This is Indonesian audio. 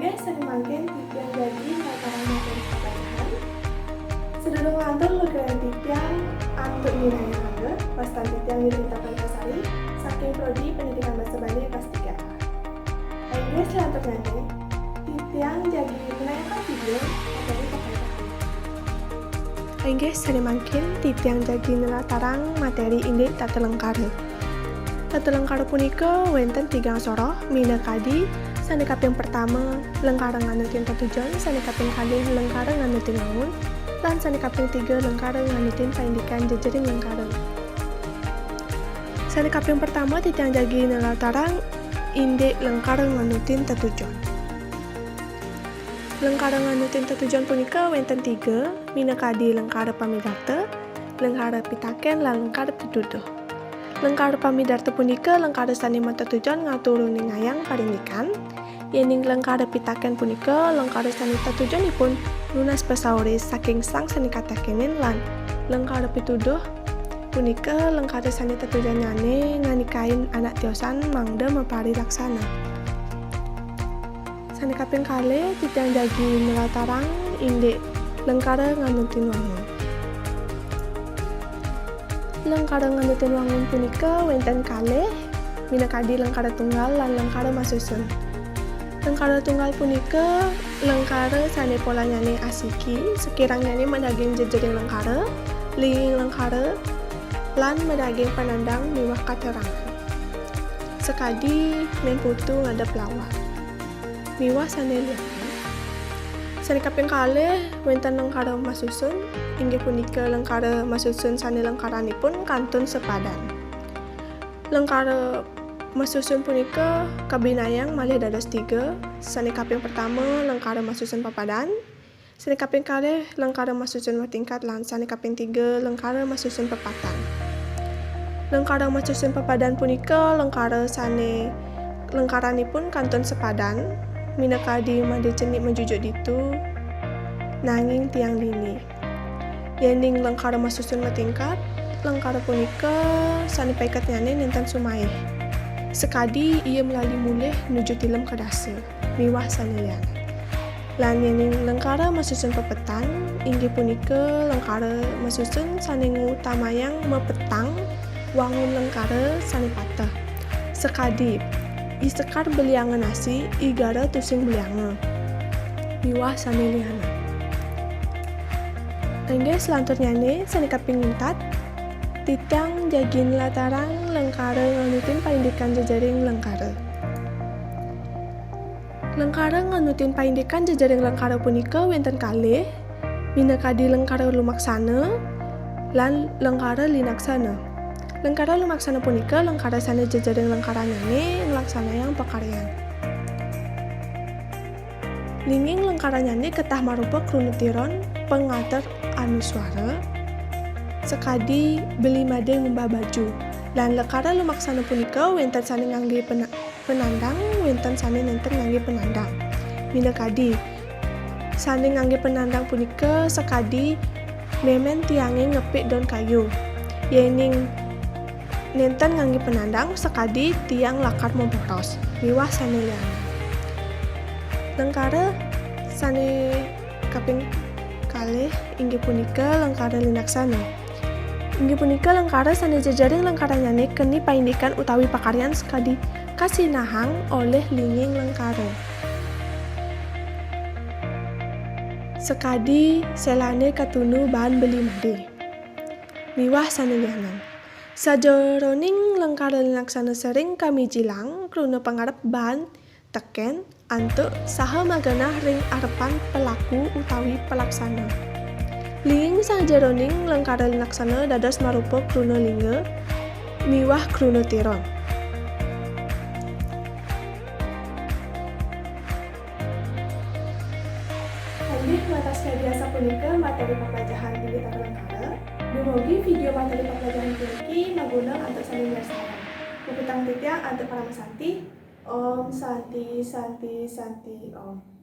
Oke, sering makin yang jadi mataran makin kebanyakan. Sedulung lantur lugeran titiang antuk nilai harga pastan titiang dirita Pancasari saking prodi pendidikan bahasa Bali kelas 3A. Inggris lantur nanti titiang jadi menaikkan video materi kebanyakan. Inggris sering makin titiang jadi nelatarang materi indik tatelengkara. Tatelengkara punika wenten 3 soroh mina kadi sane kaping pertama lengkara nganutin tatujon, sane kaping kalih lengkara nganutin wangun, lan sane kaping 3 lengkara nganutin paindikan jejering lengkara. Sane kaping pertama titiang jagi nelatarang indik lengkara nganutin tatujon. Lengkara nganutin tatujon punika wenten 3 mina kadi lengkara pamidarta, lengkara pitaken, lan lengkara pituduh. Lengkara pamidarta punika lengkara sane tatujon ngaturuni ngayang parindikan. Yening lengkara pitaken punika lengkara sane tatujonipun lunas pesauris saking sang sane katakenin, lan lengkara pituduh punika lengkara sane tatujonane nganikain anak tiosan mangda mapari laksana. Sane kaping kalih titiang jagi nelatarang indik lengkara nganutin wangun. Lengkara nganutin wangun punika wenten kalih mina kadi lengkara tunggal lan lengkara masusun. Lengkara tunggal punika lengkara sane polanyane asiki sekiranyane medaging jejering lengkara, linging lengkara, lan medaging panandang miwah katerangan. Sekadi men putu ngadep lawan. Miwah sane liyan. Sane kaping kalih wenten lengkara masusun, inggih punika lengkara masusun sane lengkaranipun kantun sepadan. Lengkara masusun punika kabinayang malih dados 3, sane kaping pertama lengkara masusun papadan, sane kaping kalih lengkara masusun tingkat, lan sane kaping 3 lengkara masusun pepatan. Lengkara masusun papadan punika lengkara sane lengkaranipun kantun sepadan, minakadi made cenik menjujuk ditu nanging tiang dini. Yening lengkara masusun tingkat, lengkara punika sane paikatnyane nenten sumaih. Sekadi ia melalui mulih nuju tilem kedase, miwah sane liyane. Lan yening lengkara masusun pepetan, inggih punika lengkara masusun sane ngutamayang mepetang wangun lengkara sane patah. Sekadi isekar beliangan nasi igara tusing belianga, miwah sane liyane. Inggih selanturnyane sane kaping 4 titiang jagin latarang lengkara nganutin paindikan jejaring lengkara. Lengkara nganutin paindikan jejaring lengkara punika wenten kalih mina kadi lengkara lumaksana lan lengkara linaksana. Lengkara lumaksana punika lengkara sane jejaring lengkaranyane nglaksanayang pakaryan. Linging lengkaranyane ketah marupa krunutiron pengatur anuswara sekadi beli made ngumbah baju. Lan lengkara lumaksana punika wenten sane ngangge penandang, wenten sane nenten ngangge penandang. Mina kadi sane ngangge penandang punika sekadi memen tiange ngepik daun kayu. Yening nenten ngangge penandang sekadi tiang lakar memboros, miwah sane liyane. Lengkara sane kaping kalih inggih punika lengkara linaksana. Inggih punika lengkara sane jejaring lengkaranyane keni paindikan utawi pakaryan sekadi kasinahang oleh linging lengkara. Sekadi selane katunu bahan beli made, miwah sane liyanan. Sajeroning lengkara linaksana sering kami jilang kruna pangarep bahan teken antuk saha maganah ring arepan pelaku utawi pelaksana. Linging sajeroning lengkara linaksana dados marupa kruna lingga miwah kruna tiron. Inggih matas biasa punika materi pembelajaran inggih lengkara. Dumugi video materi pembelajaran puniki maguna antuk sami mirsani. Mupitang titiang antuk para mesanti. Om Santi Santi Santi Om.